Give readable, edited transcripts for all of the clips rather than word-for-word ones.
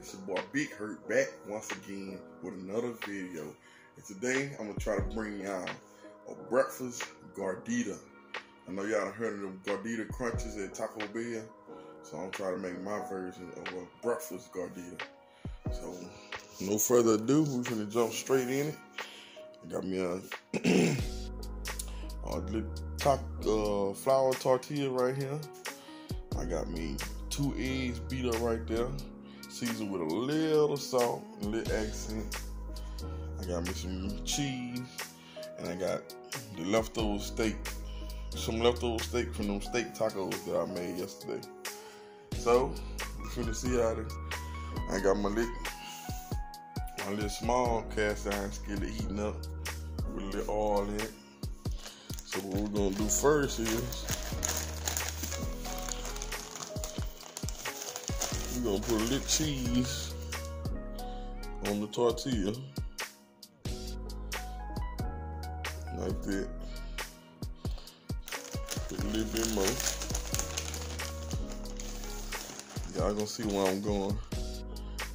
It's your boy Big Hurt back once again with another video. And today I'm gonna try to bring y'all a breakfast gordita. I know y'all heard of them gordita crunches at Taco Bell, so I'm trying to make my version of a breakfast gordita. So no further ado, we're gonna jump straight in it. I got me a little flour tortilla right here. I got me 2 eggs beat up right there, seasoned with a little salt, a little accent. I got me some cheese, and I got the leftover steak, some leftover steak from them steak tacos that I made yesterday. So we're finna see how this. I got my little small cast iron skillet heating up with a little oil in it. So what we're gonna do first is we're gonna put a little cheese on the tortilla, like that. Put a little bit more. Y'all gonna see where I'm going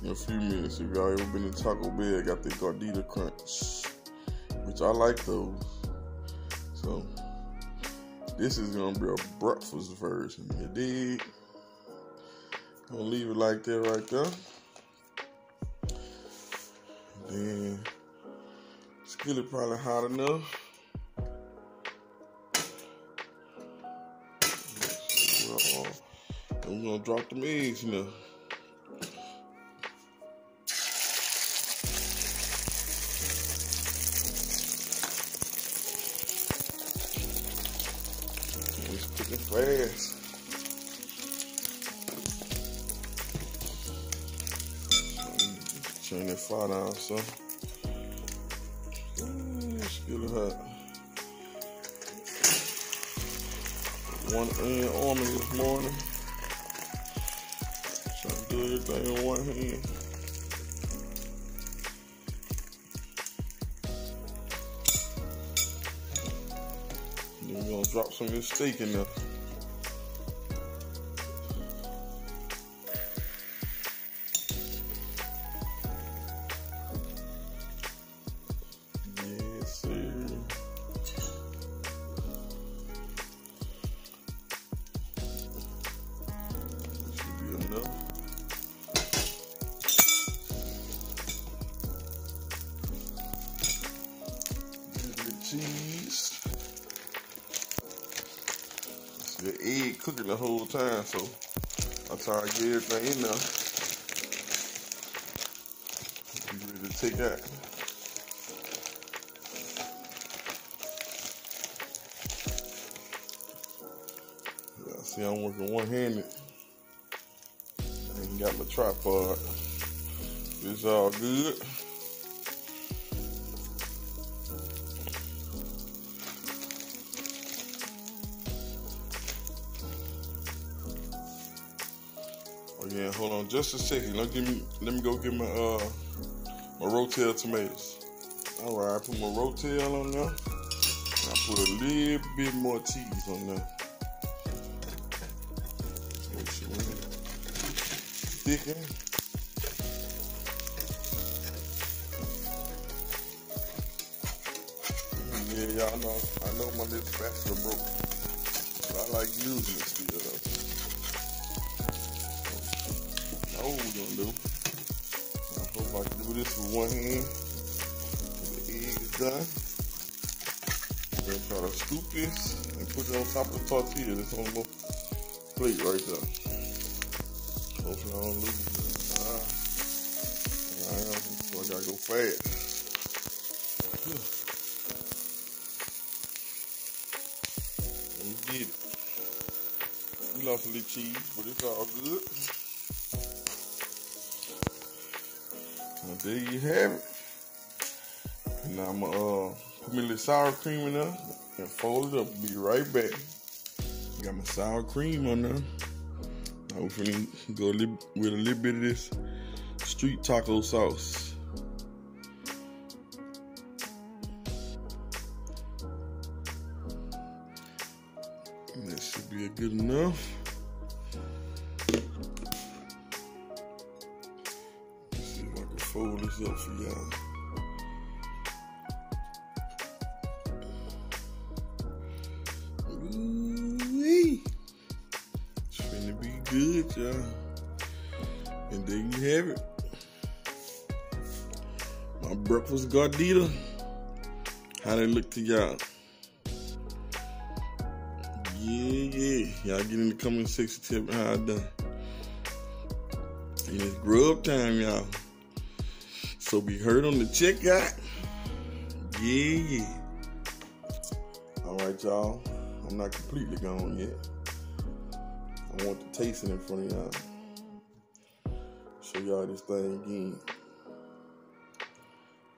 in a few minutes. If y'all ever been to Taco Bell, got the gordita crunch, which I like those. So this is gonna be a breakfast version. You dig? Gonna leave it like that right there. Then skillet probably hot enough. And we're gonna drop them eggs in there. It's cooking fast. Turn that fire down, so skillet hot. One onion on me this morning. Trying to do everything in one hand. Then we're gonna drop some of this steak in there. Yes, sir. Should be enough. Cheese. The egg cooking the whole time, so I try to get everything in there. Be ready to take out. Yeah, see, I'm working one-handed. I ain't got my tripod. It's all good. Yeah, hold on just a second. Let me go get my Rotel tomatoes. Alright, I put my Rotel on there. I put a little bit more cheese on there. Thicken. Yeah, y'all know, I know my little spatula broke, but I like using it still though. What we're gonna do. I hope I can do this with one hand. The egg is done. We're gonna try to scoop this and put it on top of the tortilla that's on the plate right there. Hopefully I don't lose it. So I gotta go fast. Let me get it. We lost a little cheese, but it's all good. There you have it. And now I'm gonna put me a little sour cream in there and fold it up. Be right back. Got my sour cream on there. Now we're gonna go with a little bit of this street taco sauce. And that should be good enough. fold this up for y'all. Ooh-wee. It's finna be good, y'all. And there you have it. My breakfast gordita. How they look to y'all? Yeah. Y'all get in the comment section, tell me how I done. And it's grub time, y'all. So be heard on the checkout. Yeah. Alright, y'all. I'm not completely gone yet. I want the tasting in front of y'all. Show y'all this thing again.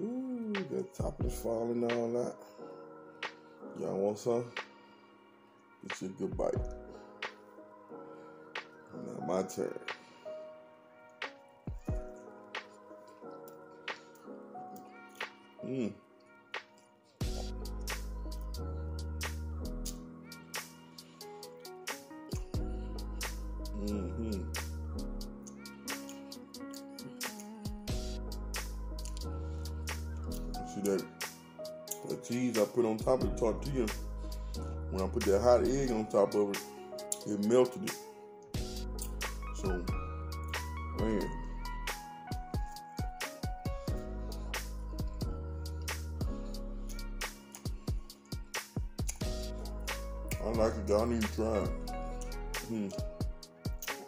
Ooh, that top is falling all that. Y'all want some? Get you a good bite. Now my turn. Mm-hmm. See that cheese I put on top of the tortilla? When I put that hot egg on top of it, it melted it. So, man. I like it, y'all need to try it.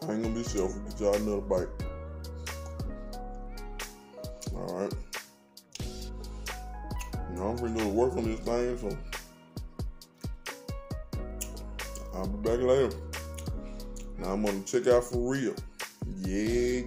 I ain't gonna be selfish, get y'all another bite. Alright. Now I'm gonna go to work on this thing, so I'll be back later. Now I'm gonna check out for real. Yeah.